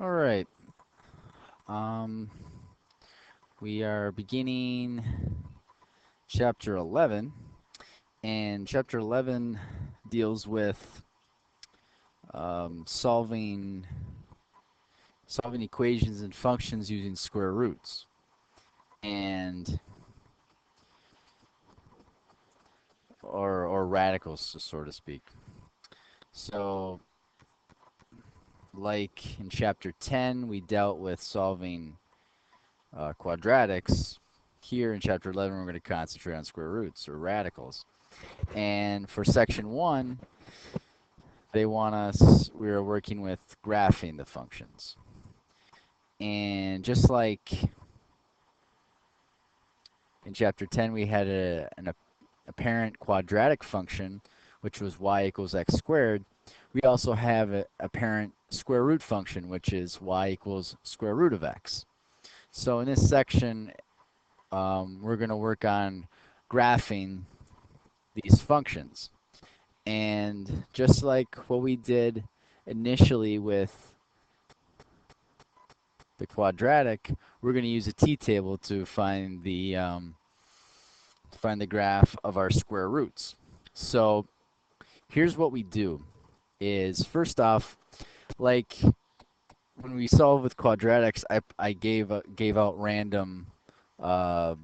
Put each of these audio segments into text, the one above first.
All right. We are beginning chapter 11, and chapter 11 deals with solving equations and functions using square roots, and or radicals, so to speak. So, like in chapter 10, we dealt with solving quadratics. Here in chapter 11, we're going to concentrate on square roots or radicals. And for section 1, we are working with graphing the functions. And just like in chapter 10, we had an apparent quadratic function, which was y equals x squared. We also have an apparent square root function, which is y equals square root of x. So in this section, we're going to work on graphing these functions. And just like what we did initially with the quadratic, we're going to use a t-table to find the graph of our square roots. So here's what we do: is first off, like when we solve with quadratics, I gave out random uh,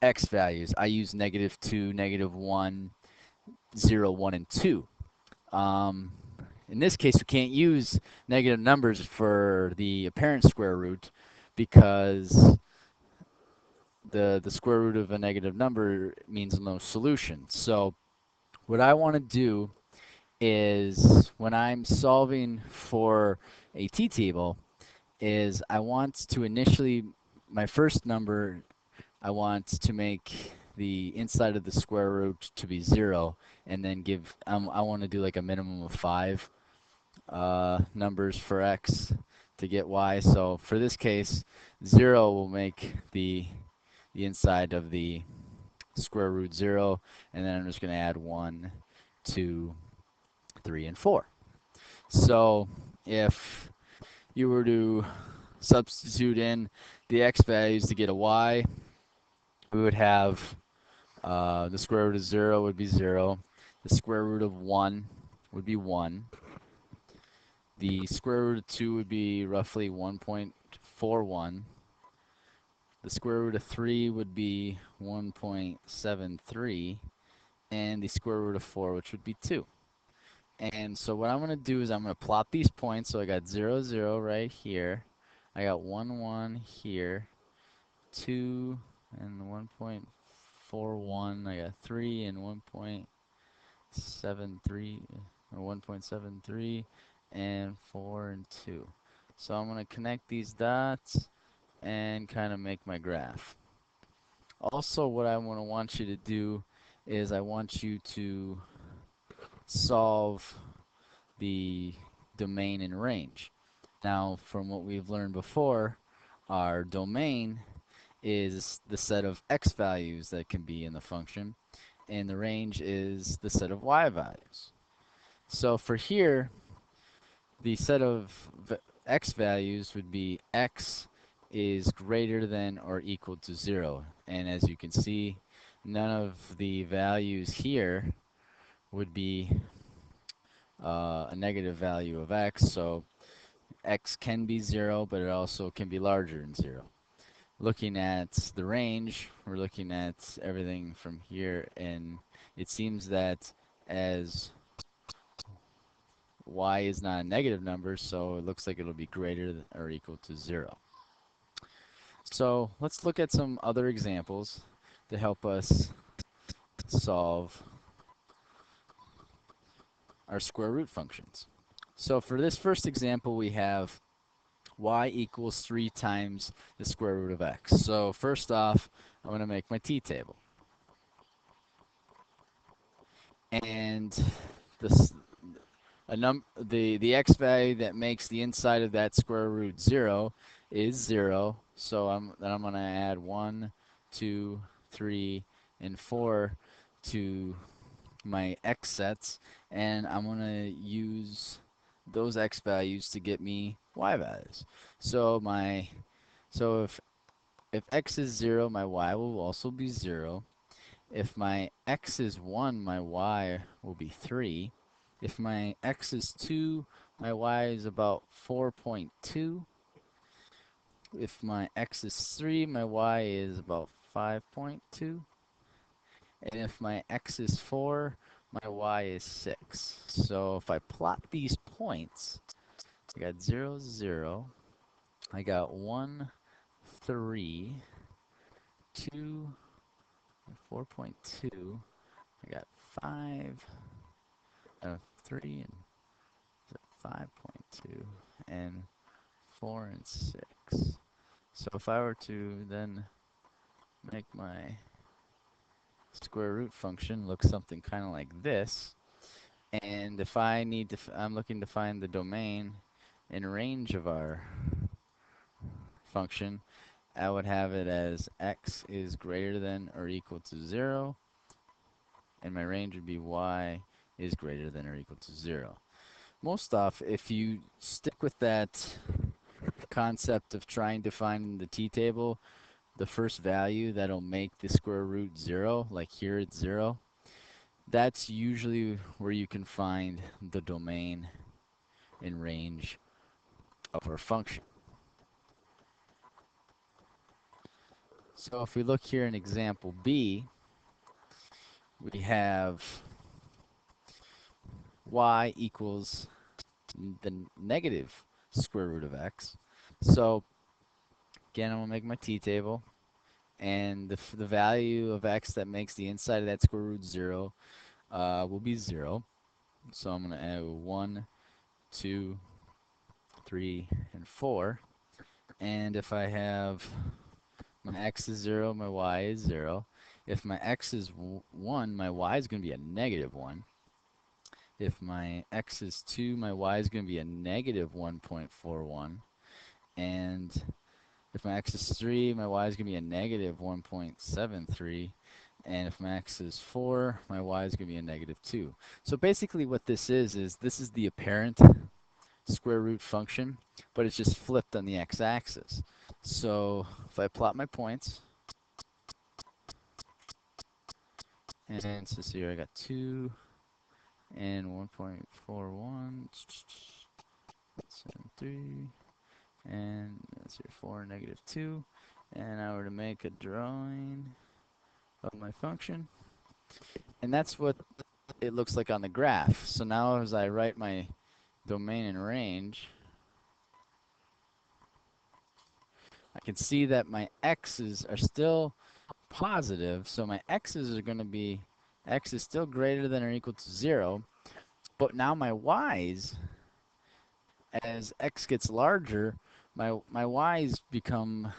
x values. I use -2, -1, 0, 1, and 2. Um, in this case, we can't use negative numbers for the apparent square root because the square root of a negative number means no solution. So what I want to do is when I'm solving for a t-table is I want to initially, my first number, I want to make the inside of the square root to be 0, and then I want to do like a minimum of 5 numbers for x to get y. So for this case, 0 will make the inside of the square root 0, and then I'm just going to add 1, 2, 3, and 4. So if you were to substitute in the x values to get a y, we would have the square root of 0 would be 0. The square root of 1 would be 1. The square root of 2 would be roughly 1.41. The square root of 3 would be 1.73. And the square root of 4, which would be 2. And so what I'm going to do is I'm going to plot these points. So I got 0, 0 right here. I got 1, 1 here. 2 and 1.41. I got 3 and 1.73 or 1.73 and 4 and 2. So I'm going to connect these dots and kind of make my graph. Also, what I want you to do is I want you to solve the domain and range. Now, from what we've learned before, our domain is the set of x values that can be in the function, and the range is the set of y values. So for here, the set of x values would be x is greater than or equal to 0. And as you can see, none of the values here would be a negative value of x, so x can be 0, but it also can be larger than 0. Looking at the range, we're looking at everything from here, and it seems that as y is not a negative number, so it looks like it'll be greater than or equal to 0. So let's look at some other examples to help us solve our square root functions. So for this first example, we have y equals 3 times the square root of x. So first off, I'm going to make my t-table. And this, the x value that makes the inside of that square root 0 is 0. So then I'm going to add 1, 2, 3, and 4 to my x sets, and I'm going to use those x values to get me y values. So if x is 0, my y will also be 0. If my x is 1, my y will be 3. If my x is 2, my y is about 4.2. If my x is 3, my y is about 5.2. And if my x is 4, my y is 6. So if I plot these points, I got 0, 0. I got 1, 3, 2, 4.2. I got 5, 3, and 5.2, and 4 and 6. So if I were to then make my square root function look something kind of like this, and if I need to, I'm looking to find the domain and range of our function, I would have it as x is greater than or equal to 0, and my range would be y is greater than or equal to 0. Most off, if you stick with that concept of trying to find the t-table, the first value that'll make the square root 0, like here it's 0, that's usually where you can find the domain and range of our function. So if we look here in example B, we have y equals the negative square root of x. So again, I'm going to make my t-table, and the value of x that makes the inside of that square root 0 will be 0. So I'm going to add 1, 2, 3, and 4. And if I have my x is 0, my y is 0. If my x is 1, my y is going to be a negative 1. If my x is 2, my y is going to be a negative 1.41. And if my x is 3, my y is going to be a negative 1.73. And if my x is 4, my y is going to be a negative 2. So basically what this is this is the apparent square root function, but it's just flipped on the x-axis. So if I plot my points, and so here I got 2 and 1.41, 3, and let's see, 4, negative 2. And I were to make a drawing of my function, and that's what it looks like on the graph. So now as I write my domain and range, I can see that my x's are still positive, so my x's are going to be, x is still greater than or equal to 0, but now my y's, as x gets larger, my y's become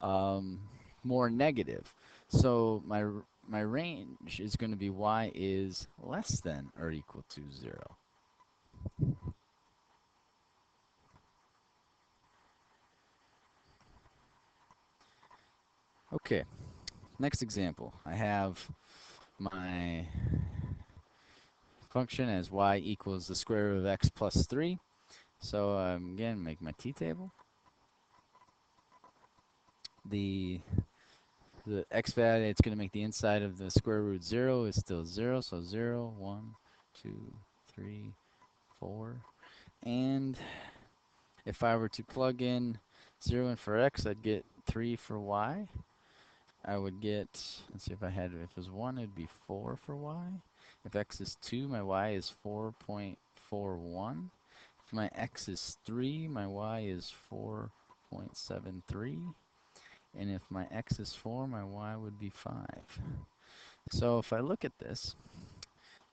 more negative. So my range is going to be y is less than or equal to 0. Okay, next example. I have my function as y equals the square root of x plus 3. So again, make my t-table. The x value it's going to make the inside of the square root 0 is still 0. So 0, 1, 2, 3, 4. And if I were to plug in 0 in for x, I'd get 3 for y. I would get, let's see, if it was 1, it'd be 4 for y. If x is 2, my y is 4.41. If my x is 3, my y is 4.73. And if my x is 4, my y would be 5. So if I look at this,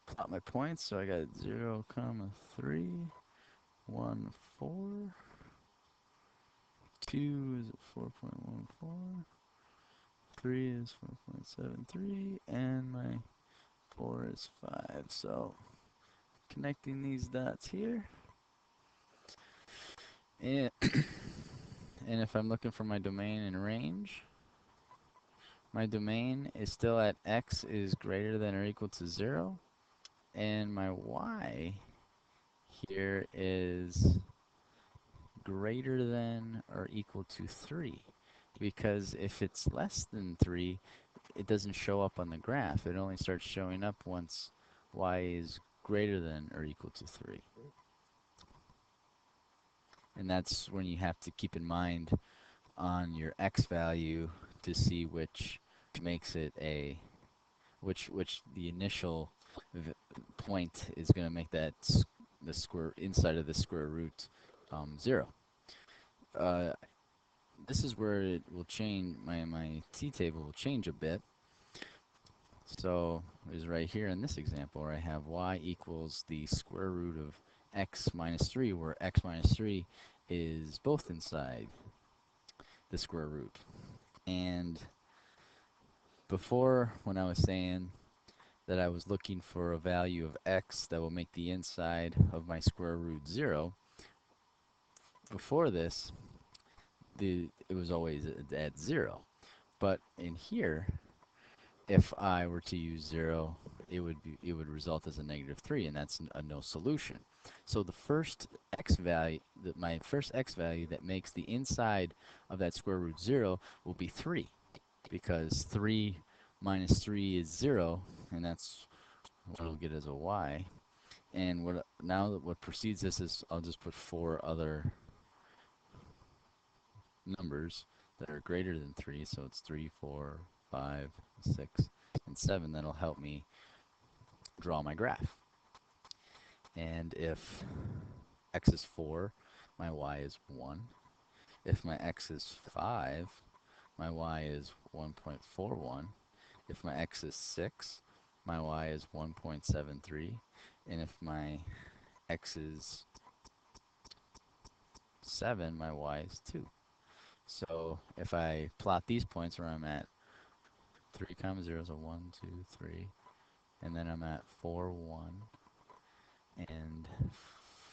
plot my points, so I got 0, 3, 1, 4, 2 is 4.14, 3 is 4.73, and my 4 is 5. So connecting these dots here, and, and if I'm looking for my domain and range, my domain is still at x is greater than or equal to 0, and my y here is greater than or equal to 3. Because if it's less than 3, it doesn't show up on the graph. It only starts showing up once y is greater than or equal to 3. And that's when you have to keep in mind on your x value to see which makes it a which the initial point is going to make that the square inside of the square root 0. Uh, this is where it will change. My t-table will change a bit. So is right here in this example where I have y equals the square root of x minus 3, where x minus 3 is both inside the square root. And before, when I was saying that I was looking for a value of x that will make the inside of my square root 0, before this, it was always at 0. But in here, if I were to use 0, it would result as a negative 3, and that's a no solution. So the first x value, my first x value that makes the inside of that square root 0 will be 3, because 3 minus 3 is 0, and that's what I'll get as a y. And what precedes this is I'll just put 4 other numbers that are greater than 3, so it's 3, 4, 5, 6, and 7. That'll help me draw my graph. And if x is 4, my y is 1. If my x is 5, my y is 1.41. If my x is 6, my y is 1.73. And if my x is 7, my y is 2. So if I plot these points where I'm at 3 comma 0 is a 1, 2, 3, and then I'm at 4, 1, and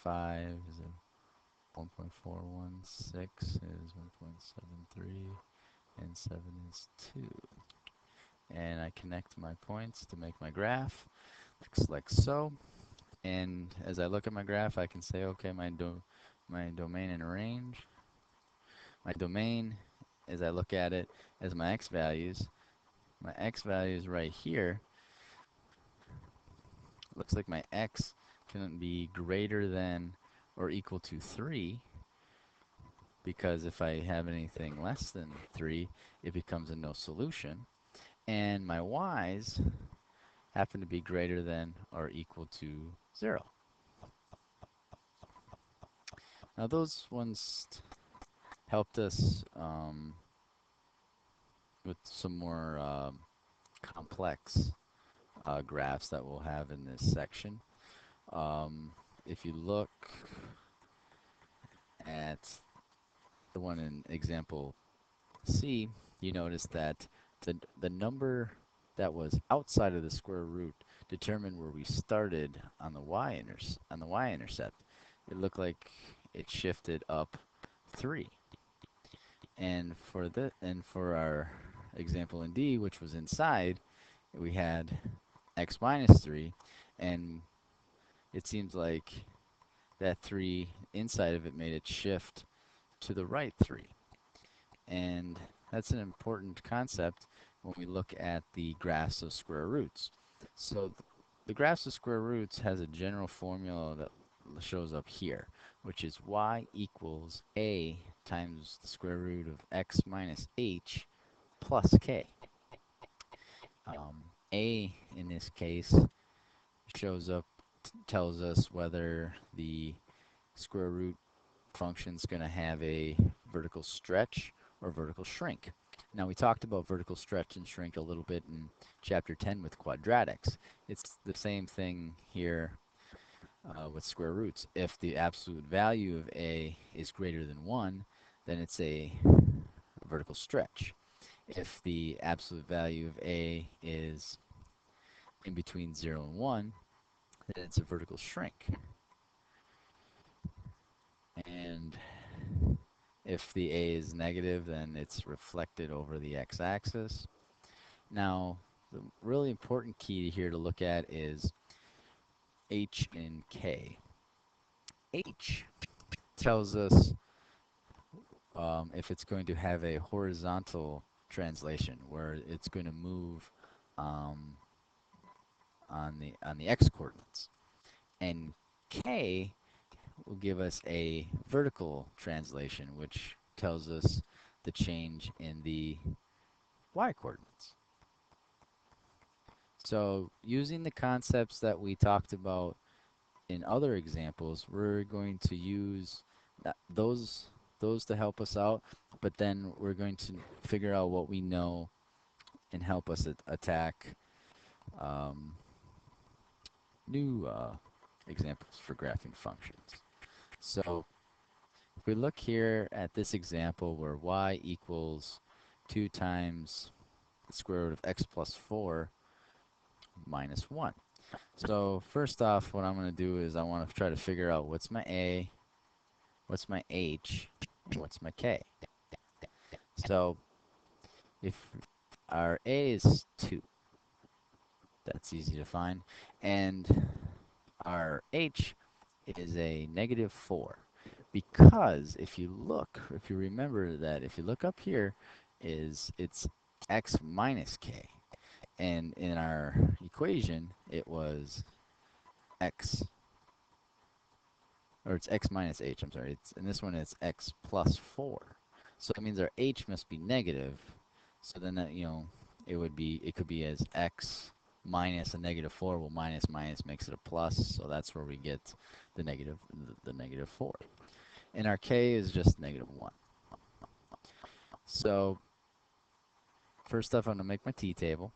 5 is a 1.416 is 1.73, and 7 is 2. And I connect my points to make my graph, looks like so. And as I look at my graph, I can say, okay, my domain and range. My domain, as I look at it, as my x values right here, looks like my x can be greater than or equal to 3, because if I have anything less than 3, it becomes a no solution. And my y's happen to be greater than or equal to 0. Now those ones helped us with some more complex graphs that we'll have in this section. If you look at the one in example C, you notice that the number that was outside of the square root determined where we started on the y-intercept. It looked like it shifted up 3. And for our example in D, which was inside, we had x minus 3, and it seems like that 3 inside of it made it shift to the right 3. And that's an important concept when we look at the graphs of square roots. So the graphs of square roots has a general formula that shows up here, which is y equals a times the square root of x minus h plus k. A in this case shows up, tells us whether the square root function is going to have a vertical stretch or vertical shrink. Now we talked about vertical stretch and shrink a little bit in chapter 10 with quadratics. It's the same thing here with square roots. If the absolute value of a is greater than 1, then it's a vertical stretch. If the absolute value of a is in between 0 and 1, then it's a vertical shrink. And if the a is negative, then it's reflected over the x-axis. Now, the really important key here to look at is h and k. H tells us if it's going to have a horizontal translation where it's going to move um, on the x coordinates, and K will give us a vertical translation, which tells us the change in the y coordinates. So using the concepts that we talked about in other examples, we're going to use those to help us out, but then we're going to figure out what we know and help us attack um, new examples for graphing functions. So if we look here at this example where y equals 2 times the square root of x plus 4 minus 1. So first off, what I'm going to do is I want to try to figure out what's my a, what's my h, and what's my k. So if our a is 2, that's easy to find, and our h is a negative 4. Because if you look, if you remember that, if you look up here, it's x minus k. And in our equation, it was x, or it's x minus h, I'm sorry. In this one, it's x plus 4. So that means our h must be negative. So then that, it could be as x minus a negative 4. Well, minus minus makes it a plus, so that's where we get the negative 4. And our k is just negative 1. So first off, I'm going to make my t-table.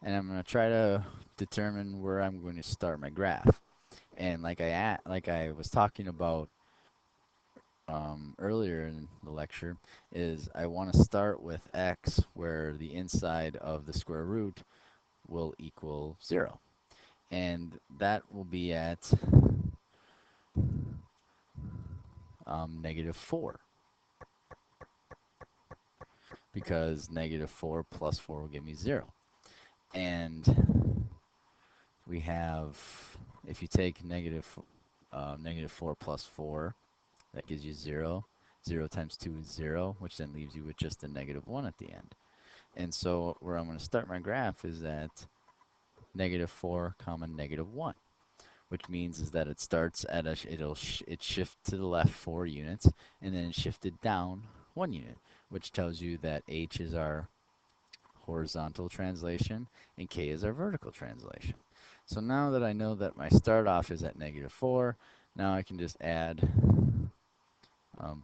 And I'm going to try to determine where I'm going to start my graph. And like I was talking about earlier in the lecture, is I want to start with x, where the inside of the square root will equal 0. And that will be at negative 4. Because negative 4 plus 4 will give me 0. And we have, if you take negative 4 plus 4, that gives you 0. 0 times 2 is 0, which then leaves you with just a negative 1 at the end. And so where I'm going to start my graph is at negative 4 comma negative 1, which means is that it starts at it shift to the left 4 units, and then it shifted down 1 unit, which tells you that h is our horizontal translation and k is our vertical translation. So now that I know that my start off is at negative 4, now I can just add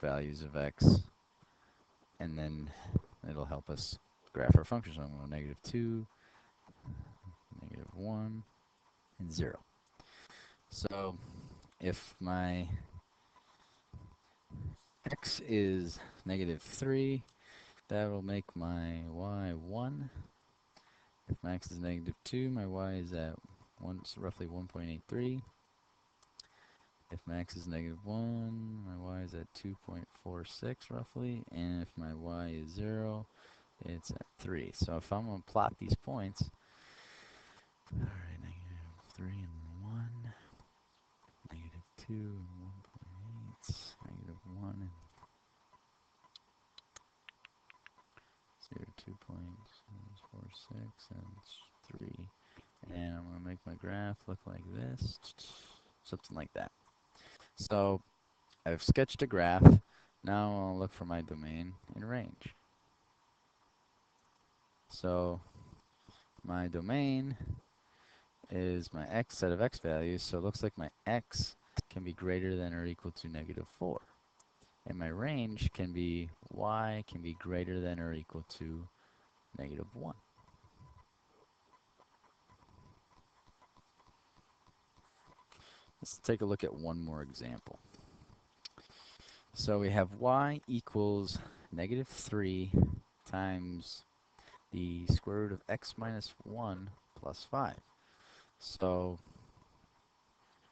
values of x, and then it'll help us graph our function. So I'm going to negative 2, negative 1, and 0. So if my x is negative 3, that will make my y 1. If my x is negative 2, my y is at roughly 1.83. If my x is negative 1, my y is at 2.46 roughly. And if my y is 0, it's at 3. So if I'm going to plot these points, alright, negative 3 and 1, negative 2 and 1.8, negative 1 and 2.46 and 3. And I'm going to make my graph look like this, something like that. So I've sketched a graph. Now I'll look for my domain in range. So my domain is my x set of x values, so it looks like my x can be greater than or equal to negative 4. And my range can be y can be greater than or equal to negative 1. Let's take a look at one more example. So we have y equals negative 3 times the square root of x minus 1 plus 5. So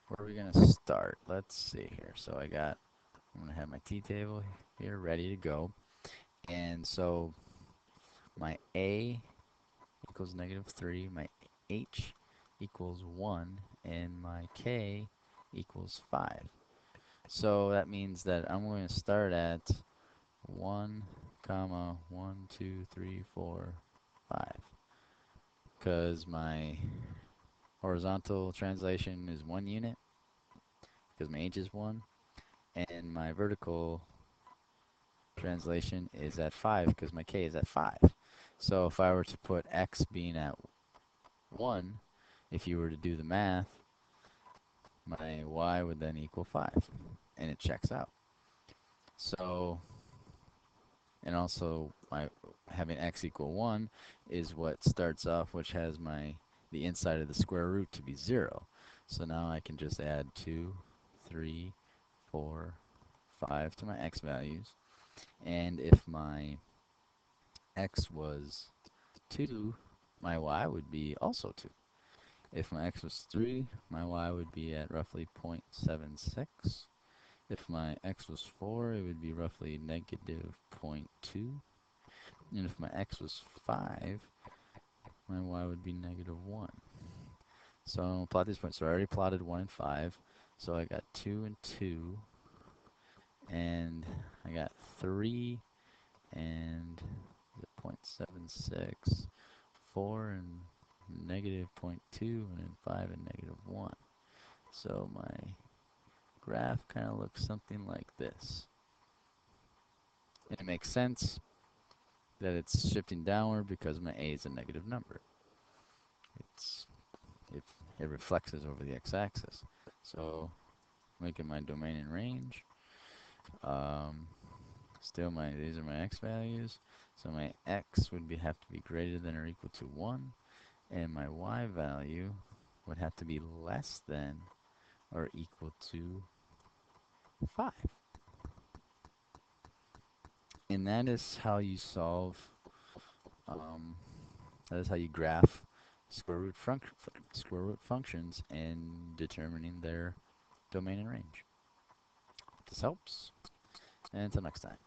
where are we going to start? Let's see here. So I'm going to have my t-table here ready to go. And so my a equals negative 3, my h equals 1 and my k equals 5. So that means that I'm going to start at 1, comma, 1, 2, 3, 4, 5. Because my horizontal translation is 1 unit, because my age is 1, and my vertical translation is at 5, because my k is at 5. So if I were to put x being at 1, if you were to do the math, my y would then equal 5, and it checks out. So, and also my having x equal 1 is what starts off, which has the inside of the square root to be 0. So now I can just add 2, 3, 4, 5 to my x values. And if my x was 2, my y would be also 2. If my x was 3, my y would be at roughly 0.76. If my x was 4, it would be roughly negative 0.2. And if my x was 5, my y would be negative 1. So I'm going to plot these points. So I already plotted 1 and 5. So I got 2 and 2. And I got 3 and 0.76. 4 and negative 0.2. And then 5 and negative 1. So my graph kind of looks something like this. And it makes sense that it's shifting downward because my a is a negative number. It, it reflects over the x-axis. So making my domain and range. Still these are my x values. So my x would have to be greater than or equal to 1, and my y value would have to be less than or equal to 5. And that is how you solve, that is how you graph square root functions and determining their domain and range. This helps, and until next time.